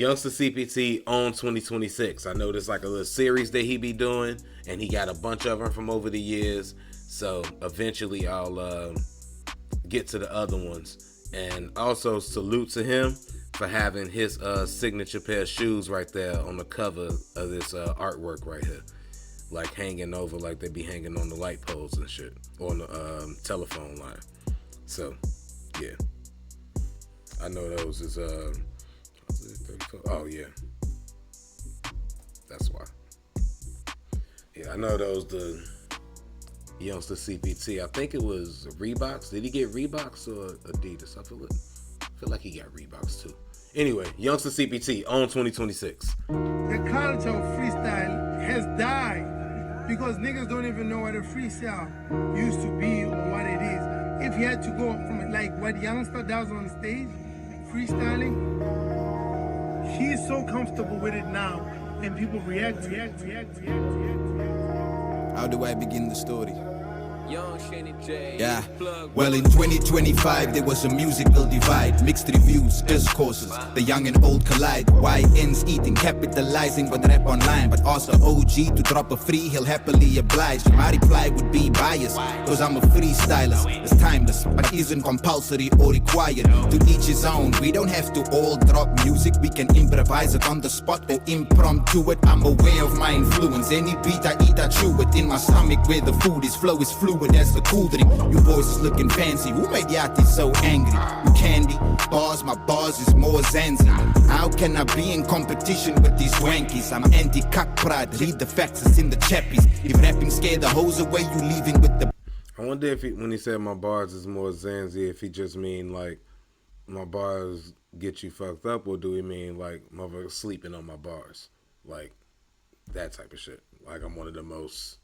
Youngster CPT on 2026. I know there's like a little series that he be doing, and he got a bunch of them from over the years. So eventually I'll get to the other ones. And also salute to him for having his signature pair of shoes right there on the cover of this artwork right here. Like hanging over, like they be hanging on the light poles and shit, or on the telephone line. So, yeah. I know those is, oh yeah. That's why. Yeah, I know those, the Youngster CPT. I think it was Reeboks. Did he get Reeboks or Adidas? I feel like he got Reeboks too. Anyway, Youngster CPT on 2026. The culture of freestyle has died because niggas don't even know what a freestyle used to be or what it is. If you had to go from like what Youngsta does on stage, freestyling, he's so comfortable with it now, and people react. How do I begin the story? Yeah, Plug. well in 2025 there was a musical divide, mixed reviews, discourses, the young and old collide. YN's eating, capitalizing with rap online, but ask the OG to drop a free, he'll happily oblige. My reply would be biased, cause I'm a freestyler. It's timeless, but isn't compulsory or required. To each his own, we don't have to all drop music, we can improvise it on the spot or impromptu it. I'm aware of my influence, any beat I eat I chew it. In my stomach where the food is, flow is fluid as the cool drink. You boys is looking fancy, who made Yachty so angry? You candy, bars, my bars is more Zanzi. How can I be in competition with these wankies? I'm anti-cock pride, read the facts, it's in the chappies. If rapping scare the hoes away, you leaving with the... I wonder if when he said my bars is more Zanzi, if he just mean like my bars get you fucked up, or do he mean like motherfuckers sleeping on my bars? Like that type of shit. Like I'm one of the most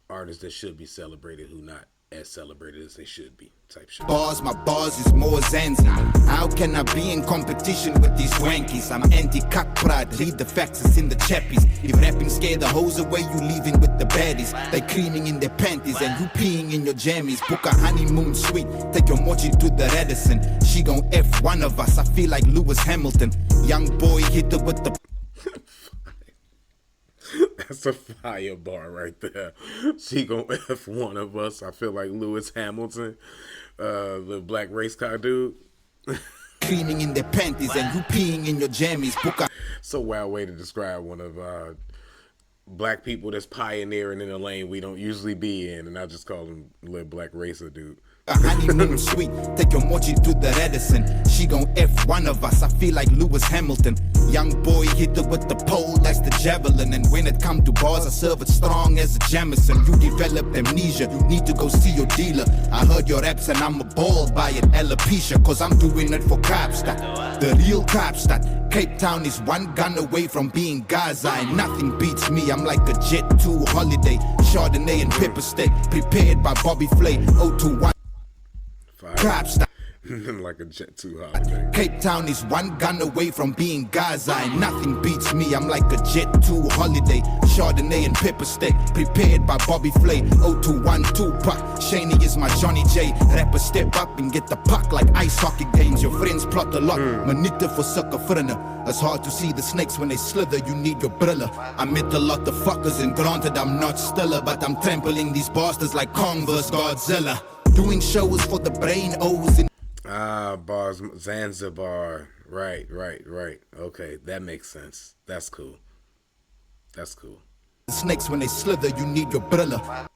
artists that should be celebrated who not as celebrated as they should be type shit. Bars, my bars is more Zanzi. How can I be in competition with these wankies? I'm anti-cock pride, read the facts, it's in the chappies. If rapping scare the hoes away, you leaving with the baddies. They creaming in their panties and you peeing in your jammies. Book a honeymoon suite, take your mochi to the Radisson. She gon' F one of us, I feel like Lewis Hamilton. Young boy hit her with the... That's a fire bar right there. She gonna F one of us. I feel like Lewis Hamilton, the black race car dude. Creaming in their panties and you peeing in your jammies. Book a... So wild way to describe one of black people that's pioneering in a lane we don't usually be in, and I just call him little black racer dude. A honeymoon suite, take your mochi to the Radisson. She gon' F one of us, I feel like Lewis Hamilton. Young boy hit her with the pole, that's the javelin. And when it come to bars, I serve it strong as a Jamison. You developed amnesia, you need to go see your dealer. I heard your raps and I'm appalled by it, alopecia. Cause I'm doing it for Kaapstad, the real Kaapstad. Cape Town is one gun away from being Gaza, and nothing beats me, I'm like a Jet 2 holiday. Chardonnay and pepper steak, prepared by Bobby Flay. 021 Kaapstad. Like a Jet 2 holiday. Cape Town is one gun away from being Gaza, and nothing beats me, I'm like a Jet 2 holiday. Chardonnay and pepper steak, prepared by Bobby Flay. 021 Tupac, Shaney is my Johnny J. Rapper step up and get the puck like ice hockey games. Your friends plot a lot, manita for sucker frinner. It's hard to see the snakes when they slither, you need your brilla. I met a lot of fuckers and granted I'm not stiller, but I'm trampling these bastards like Kong vs Godzilla. Doing shows for the brain O's in... Bars, Zanzibar. Right. Okay, that makes sense. That's cool. Snakes when they slither, you need your brilla.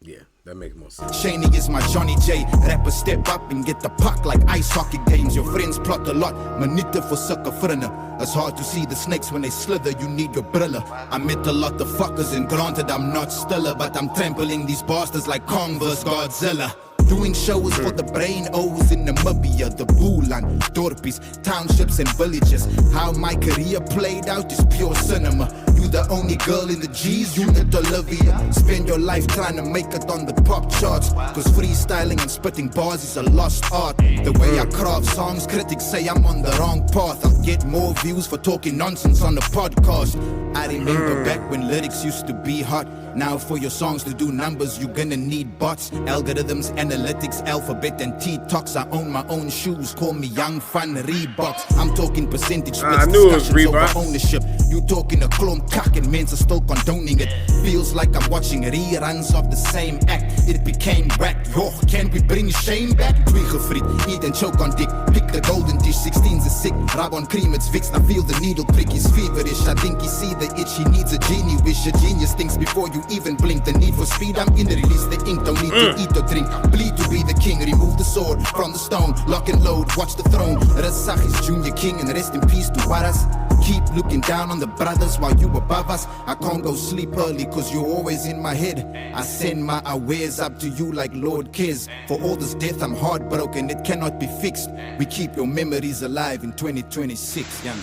Yeah, that makes more sense. Shaney is my Johnny J. Rapper step up and get the puck like ice hockey games. Your friends plot a lot, manita for sucker frinner. It's hard to see the snakes when they slither, you need your brilla. I met a lot of fuckers and granted I'm not stiller, but I'm trampling these bastards like Kong vs Godzilla. Doing shows for the brain O's in Namibia, the Bulan, Dorpies, townships and villages. How my career played out is pure cinema. You the only girl in the G's unit, Olivia. Spend your life trying to make it on the pop charts, cause freestyling and spitting bars is a lost art. The way I craft songs, critics say I'm on the wrong path. I'll get more views for talking nonsense on the podcast. I remember back when lyrics used to be hot. Now for your songs to do numbers, you're gonna need bots, algorithms, analytics, alphabet, and T-Talks. I own my own shoes, call me Young Fun Reeboks. I'm talking percentage splits, I knew it was discussions over Reebok. ownership. You talking a clone cock and men are still condoning it. Feels like I'm watching reruns of the same act. It became whack. Yo, can we bring shame back? Tweegevriet, eat and choke on dick. Pick the golden dish, 16's is sick. Rub on cream, it's fixed. I feel the needle prick, he's feverish. I think he see the itch, he needs a genie wish. A genius thinks before you even blink. The need for speed, I'm in the release the ink. Don't need to eat or drink. Bleed to be the king. Remove the sword from the stone. Lock and load, watch the throne. Rasach is junior king, and rest in peace to Waras. Keep looking down on the brothers while you above us. I can't go sleep early cause you're always in my head. I send my awares up to you like Lord Kiz. For all this death I'm heartbroken, it cannot be fixed. We keep your memories alive in 2026, young.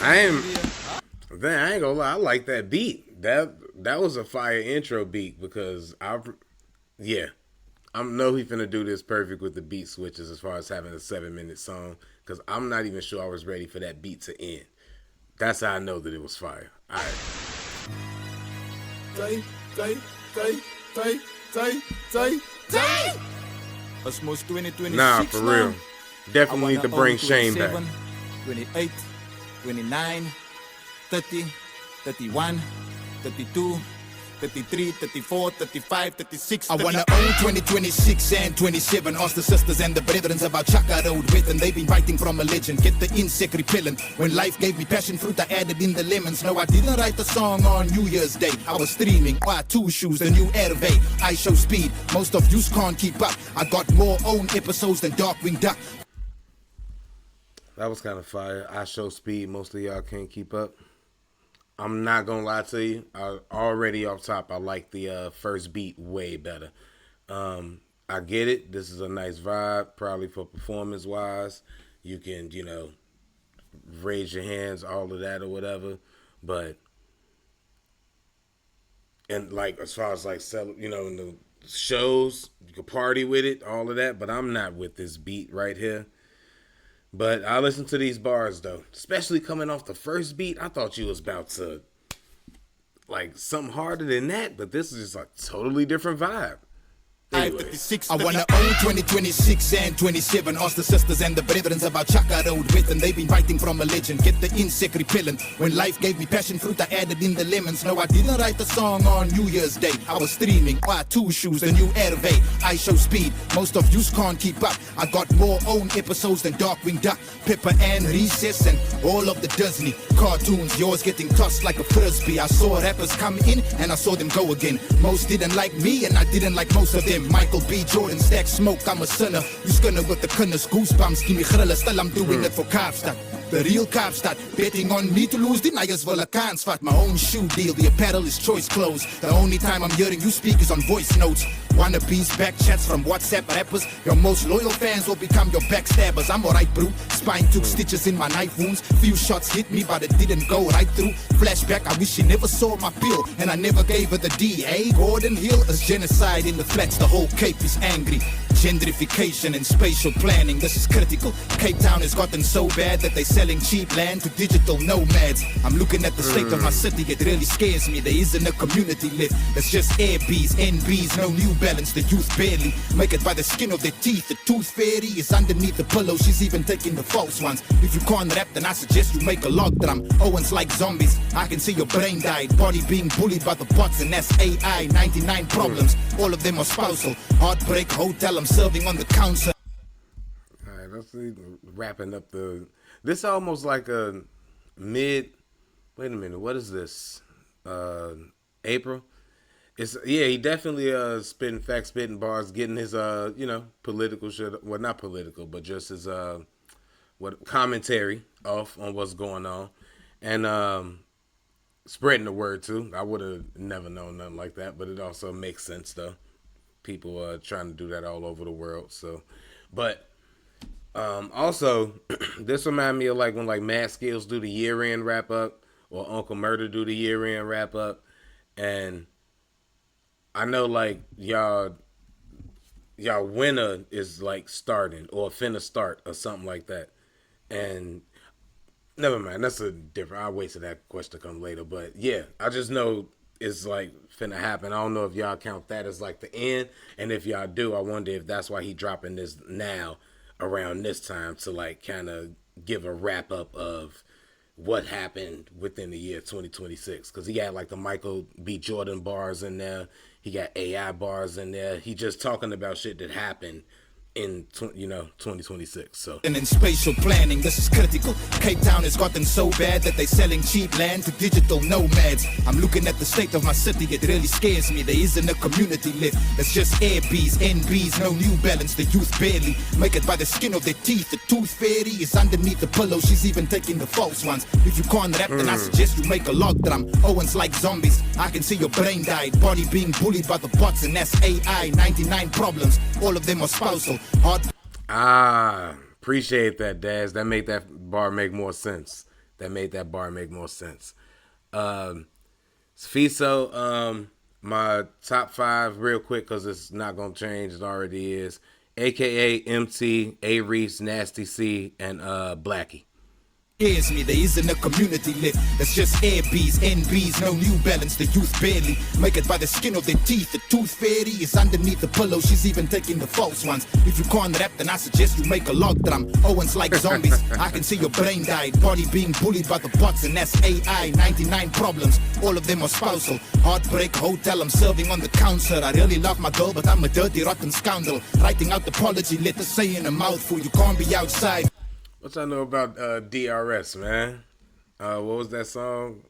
I ain't gonna lie, I like that beat. That was a fire intro beat because I know he finna do this perfect with the beat switches as far as having a 7-minute song, because I'm not even sure I was ready for that beat to end. That's how I know that it was fire. All right. Most 2026 Nah, for real. Definitely need to bring Shane back. 28, 29, 30, 31, 32, 33, 34, 35, 36. I wanna own 2026 and 27. Ask the sisters and the brethren about Chaka Road with, and they've been writing from a legend. Get the insect repellent. When life gave me passion fruit, I added in the lemons. No, I didn't write the song on New Year's Day. I was streaming. Why two shoes, the new Airway. I show speed. Most of yous can't keep up. I got more own episodes than Darkwing Duck. That was kind of fire. I show speed. Most of y'all can't keep up. I'm not gonna lie to you. Already off top, I like the first beat way better. I get it. This is a nice vibe, probably for performance wise. You can, raise your hands, all of that or whatever. But and like as far as like in the shows, you can party with it, all of that. But I'm not with this beat right here. But I listen to these bars though, especially coming off the first beat. I thought you was about to like something harder than that, but this is just a totally different vibe. Anyway. I wanna own 2026 and 27. Ask the sisters and the brethren about Chaka Road with, and they've been writing from a legend. Get the insect repellent. When life gave me passion fruit, I added in the lemons. No, I didn't write the song on New Year's Day. I was streaming. Why two shoes, the new Airway. I show speed. Most of yous can't keep up. I got more own episodes than Darkwing Duck, Pepper and Recess, and all of the Disney cartoons. Yours getting tossed like a frisbee. I saw rappers come in and I saw them go again. Most didn't like me and I didn't like most of them. Michael B. Jordan, stack smoke, I'm a sinner. You skunner with the kinders, goosebumps, give me grilla. Still I'm doing it for Kaapstad. The real Kaapstad, betting on me to lose. Die niggas will a kans vat. My own shoe deal, the apparel is choice clothes. The only time I'm hearing you speak is on voice notes. Wannabes, back chats from WhatsApp rappers. Your most loyal fans will become your backstabbers. I'm alright, bro. Spine took stitches in my knife wounds. Few shots hit me, but it didn't go right through. Flashback, I wish she never saw my pill, and I never gave her the D.A. Gordon Hill is genocide in the flats. The whole Cape is angry. Gentrification and spatial planning, this is critical. Cape Town has gotten so bad that they're selling cheap land to digital nomads. I'm looking at the state of my city, it really scares me. There isn't a community left. It's just Airbnbs, NBs, no New Balance. The youth barely make it by the skin of their teeth. The tooth fairy is underneath the pillow. She's even taking the false ones. If you can't rap, then I suggest you make a log drum. Owens like zombies. I can see your brain died. Body being bullied by the bots, and that's AI. 99 problems. All of them are spousal. Heartbreak hotel. I'm serving on the council. All right, let's see, wrapping up the. This almost like a mid. Wait a minute, what is this? April. It's he definitely spitting bars, getting his political shit. Well, not political, but just his commentary off on what's going on, and spreading the word too. I would have never known nothing like that, but it also makes sense though. People are trying to do that all over the world. So, but Also, this remind me of like when like Mad Skills do the year end wrap up or Uncle Murder do the year end wrap up, and I know like y'all winter is like starting or finna start or something like that, and never mind. That's a different. I'll wait till that question to come later. But yeah, I just know it's like finna happen. I don't know if y'all count that as like the end, and if y'all do, I wonder if that's why he dropping this now around this time to like kind of give a wrap up of what happened within the year 2026. Because he had like the Michael B. Jordan bars in there. He got AI bars in there. He just talking about shit that happened in 2026. So And in spatial planning, this is critical. Cape Town has gotten so bad that they're selling cheap land to digital nomads. I'm looking at the state of my city, it really scares me. There isn't a community lift. It's just Airbnbs, NBs, no New Balance. The youth barely make it by the skin of their teeth. The tooth fairy is underneath the pillow. She's even taking the false ones. If you can't rap, then I suggest you make a log drum. Owens like zombies. I can see your brain died. Body being bullied by the bots, and that's AI. 99 problems. All of them are spousal. Hard. Appreciate that, Daz. That made that bar make more sense. Fiso, my top five real quick because it's not gonna change. It already is. AKA MT, A Reese, Nasty C, and Blackie. Scares me, there isn't a community lift. It's just Airbnbs, NBs, no New Balance. The youth barely make it by the skin of their teeth. The tooth fairy is underneath the pillow. She's even taking the false ones. If you can't rap, then I suggest you make a log drum. Owens like zombies. I can see your brain died. Body being bullied by the bots, and that's AI. 99 problems. All of them are spousal. Heartbreak hotel. I'm serving on the counter. I really love my girl, but I'm a dirty, rotten scoundrel. Writing out the apology letter, saying a mouthful. You can't be outside. What y'all know about DRS, man? What was that song?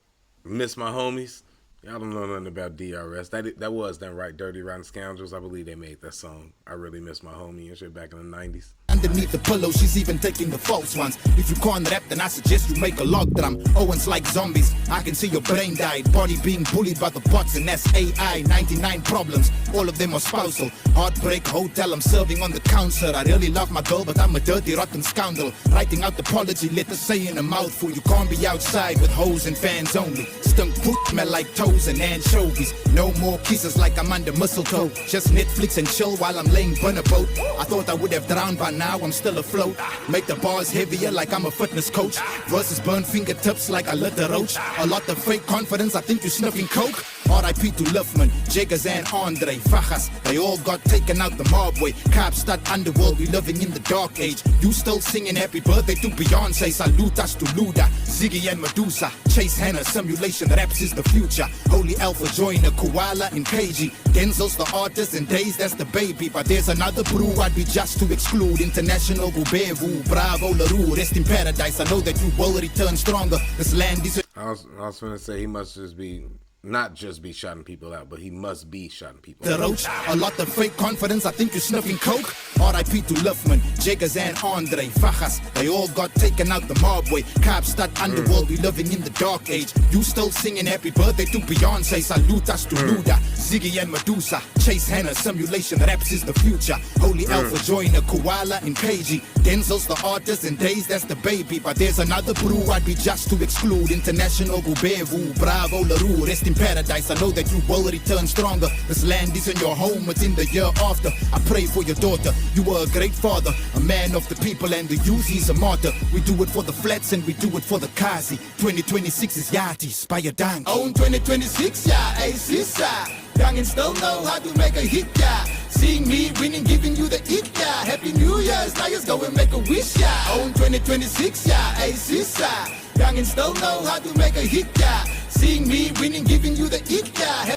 Miss My Homies? Y'all don't know nothing about DRS. That was them, right? Dirty Rotten Scoundrels. I believe they made that song. I really miss my homie and shit back in the 90s. Underneath the pillow, she's even taking the false ones. If you can't rap, then I suggest you make a log drum. Owens like zombies. I can see your brain died. Body being bullied by the bots, and that's AI. 99 problems. All of them are spousal. Heartbreak hotel. I'm serving on the counter. I really love my girl, but I'm a dirty, rotten scoundrel. Writing out the apology letter, saying a mouthful. You can't be outside with hoes and fans only. Stunk poop smell like toes and anchovies. No more kisses like I'm under mistletoe. Just Netflix and chill while I'm laying burner boat. I thought I would have drowned by now, I'm still afloat. Make the bars heavier like I'm a fitness coach. Versus burn fingertips like I lit a roach. A lot of fake confidence, I think you're sniffing coke. R.I.P. to Luffman, Jaggers and Andre, Fajas. They all got taken out the mob way. Capstad underworld, we living in the dark age. You still singing happy birthday to Beyonce. Salutas to Luda, Ziggy and Medusa. Chase Hannah, simulation raps is the future. Holy Alpha join a koala in KG. Denzel's the artist and Days that's the baby. But there's another brew I'd be just to exclude. International Bubevu, Bravo LaRue, rest in paradise. I know that you will return stronger. This land is I was gonna say he must just be not just be shouting people out, but he must be shouting people the out. roach. A lot of fake confidence, I think you're sniffing coke. R.I.P. to Luffman, Jaggers and Andre, Fajas. They all got taken out the mob way. Capstad underworld, we living in the dark age. You still singing happy birthday to Beyonce. Salutas to Luda, Ziggy and Medusa. Chase Hannah, simulation raps is the future. Holy Alpha join a koala in KG. Denzel's the artist and Days that's the baby. But there's another brew I'd be just to exclude. International Bubevu, Bravo LaRue, rest in paradise. I know that you will return stronger. This land isn't your home, it's in the year after. I pray for your daughter. You were a great father, a man of the people and the youth. He's a martyr. We do it for the flats and we do it for the Kazi. 2026 is Yati, by your dang. Own 2026, yeah, hey, sister. Young and still know how to make a hit, yeah. Seeing me winning, giving you the it, yeah. Happy New Year's, now just go and make a wish, yeah. Own 2026, yeah, hey, sister. Young and still know how to make a hit, yeah. Seeing me winning, giving you the it, yeah.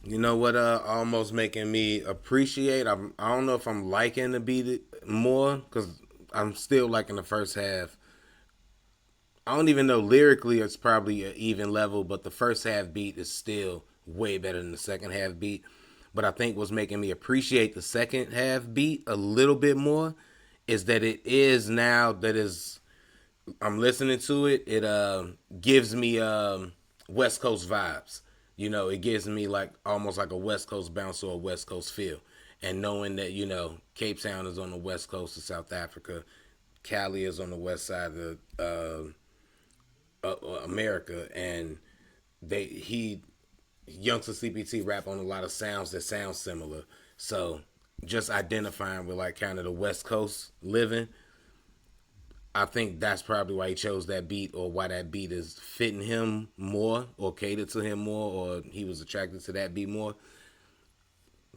You know what? Almost making me appreciate. I don't know if I'm liking the beat more because I'm still liking the first half. I don't even know lyrically it's probably an even level, but the first half beat is still way better than the second half beat. But I think what's making me appreciate the second half beat a little bit more is that it is now that is I'm listening to it. It gives me West Coast vibes. You know, it gives me like almost like a West Coast bounce or a West Coast feel. And knowing that, you know, Cape Town is on the West Coast of South Africa, Cali is on the west side of America, and Youngster CPT rap on a lot of sounds that sound similar. So just identifying with like kind of the West Coast living, I think that's probably why he chose that beat, or why that beat is fitting him more, or catered to him more, or he was attracted to that beat more.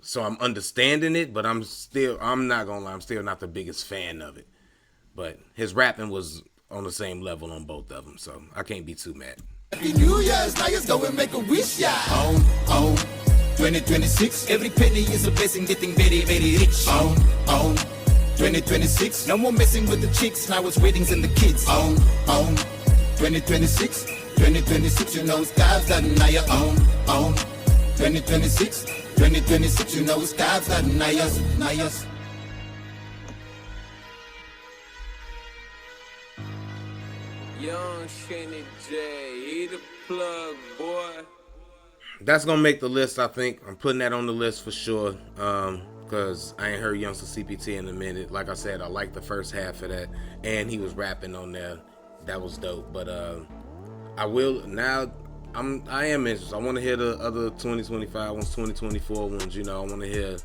So I'm understanding it, but I'm not gonna lie, I'm still not the biggest fan of it. But his rapping was on the same level on both of them, so I can't be too mad. Happy New Year's, now let's go and make a wish, yeah. On 2026, every penny is a blessing, getting very, very rich. On 2026, no more messing with the chicks, now it's weddings and the kids. On 2026, you know it's God's got an eye on 2026, you know it's God's got an eye us. Young Skinny J, he the plug, boy. That's gonna make the list, I think. I'm putting that on the list for sure. Because I ain't heard Youngster CPT in a minute. Like I said, I like the first half of that, and he was rapping on there. That was dope. But I am interested. I want to hear the other 2025 ones, 2024 ones. You know, I want to hear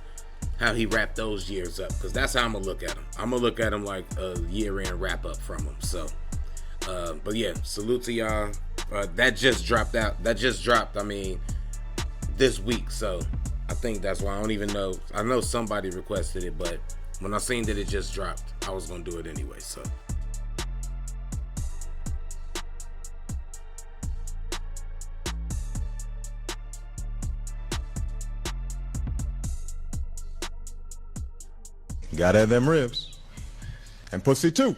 how he wrapped those years up, because that's how I'm gonna look at him. I'm gonna look at him like a year-end wrap up from him. So, but yeah, salute to y'all. That just dropped. I mean, this week. So I think that's why I don't even know. I know somebody requested it, but when I seen that it just dropped, I was gonna do it anyway. So. Gotta have them ribs. And pussy too.